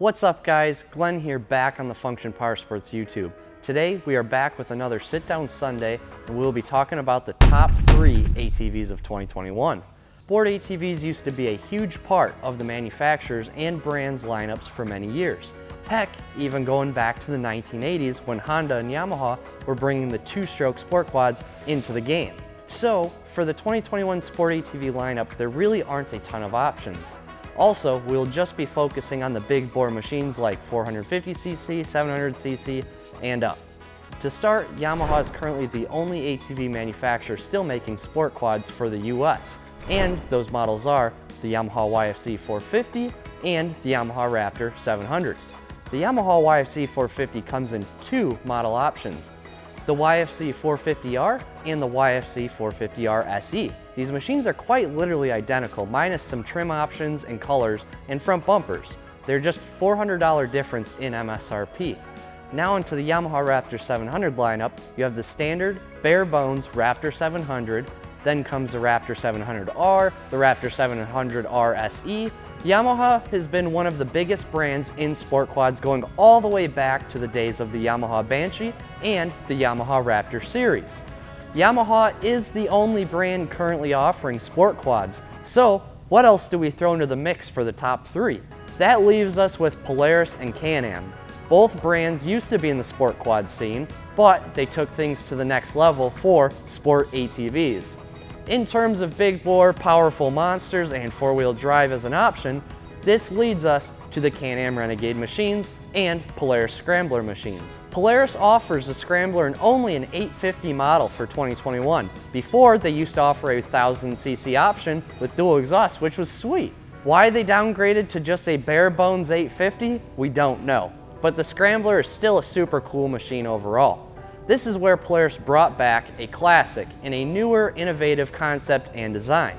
What's up guys, Glenn here back on the Function Powersports YouTube. Today we are back with another Sit Down Sunday and we'll be talking about the top 3 ATVs of 2021. Sport ATVs used to be a huge part of the manufacturers and brands lineups for many years. Heck, even going back to the 1980s when Honda and Yamaha were bringing the two-stroke sport quads into the game. So for the 2021 Sport ATV lineup, there really aren't a ton of options. Also, we'll just be focusing on the big bore machines like 450cc, 700cc, and up. To start, Yamaha is currently the only ATV manufacturer still making sport quads for the US, and those models are the Yamaha YFC 450 and the Yamaha Raptor 700. The Yamaha YFC 450 comes in 2 model options, the YFC 450R and the YFC 450R SE. These machines are quite literally identical, minus some trim options and colors and front bumpers. They're just $400 difference in MSRP. Now into the Yamaha Raptor 700 lineup, you have the standard, bare bones Raptor 700, then comes the Raptor 700R, the Raptor 700R SE. Yamaha has been one of the biggest brands in sport quads going all the way back to the days of the Yamaha Banshee and the Yamaha Raptor series. Yamaha is the only brand currently offering sport quads, so what else do we throw into the mix for the top 3? That leaves us with Polaris and CanAm. Both brands used to be in the sport quad scene, but they took things to the next level for sport ATVs. In terms of big bore, powerful monsters and 4-wheel drive as an option, this leads us to the CanAm Renegade machines and Polaris Scrambler machines. Polaris offers the Scrambler in only an 850 model for 2021. Before, they used to offer a 1000cc option with dual exhaust, which was sweet. Why they downgraded to just a bare bones 850, we don't know. But the Scrambler is still a super cool machine overall. This is where Polaris brought back a classic in a newer, innovative concept and design.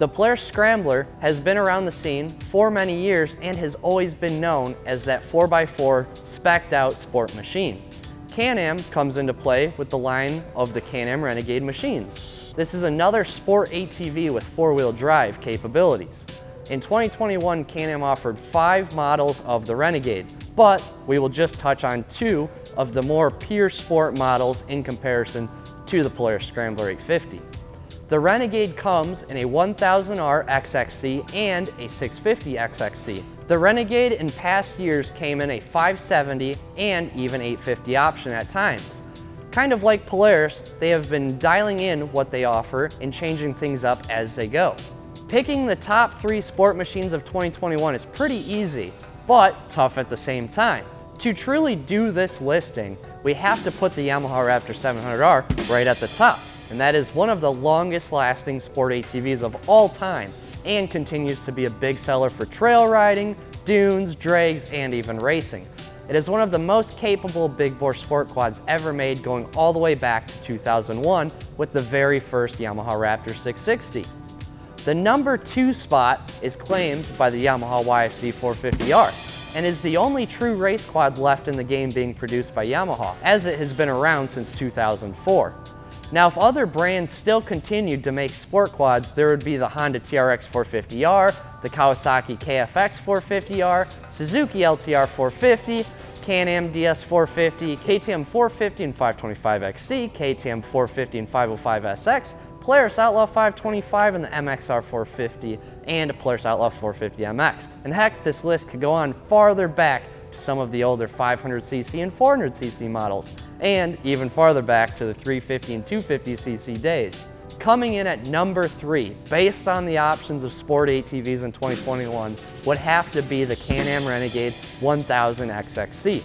The Polaris Scrambler has been around the scene for many years and has always been known as that 4x4 spec'd out sport machine. CanAm comes into play with the line of the CanAm Renegade machines. This is another sport ATV with 4-wheel drive capabilities. In 2021, CanAm offered 5 models of the Renegade, but we will just touch on 2 of the more pure sport models in comparison to the Polaris Scrambler 850. The Renegade comes in a 1000R XXC and a 650 XXC. The Renegade in past years came in a 570 and even 850 option at times. Kind of like Polaris, they have been dialing in what they offer and changing things up as they go. Picking the top 3 sport machines of 2021 is pretty easy, but tough at the same time. To truly do this listing, we have to put the Yamaha Raptor 700R right at the top, and that is one of the longest lasting sport ATVs of all time and continues to be a big seller for trail riding, dunes, drags, and even racing. It is one of the most capable big bore sport quads ever made, going all the way back to 2001 with the very first Yamaha Raptor 660. The number 2 spot is claimed by the Yamaha YFC 450R and is the only true race quad left in the game being produced by Yamaha, as it has been around since 2004. Now, if other brands still continued to make sport quads, there would be the Honda TRX 450R, the Kawasaki KFX 450R, Suzuki LTR 450, CanAm DS 450, KTM 450 and 525XC, KTM 450 and 505SX, Polaris Outlaw 525 and the MXR 450, and a Polaris Outlaw 450 MX. And heck, this list could go on farther back to some of the older 500cc and 400cc models, and even farther back to the 350 and 250cc days. Coming in at number 3, based on the options of sport ATVs in 2021, would have to be the CanAm Renegade 1000 XXC.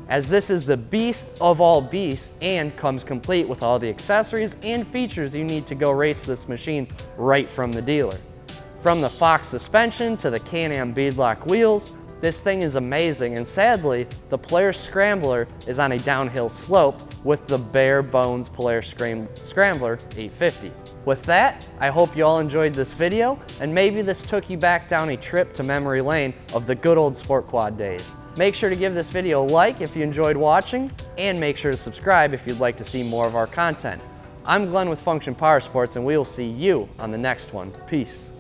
As this is the beast of all beasts and comes complete with all the accessories and features you need to go race this machine right from the dealer. From the Fox suspension to the CanAm beadlock wheels, this thing is amazing, and sadly, the Polaris Scrambler is on a downhill slope with the bare bones Polaris Scrambler 850. With that, I hope you all enjoyed this video, and maybe this took you back down a trip to memory lane of the good old sport quad days. Make sure to give this video a like if you enjoyed watching, and make sure to subscribe if you'd like to see more of our content. I'm Glenn with Function Powersports, and we will see you on the next one. Peace.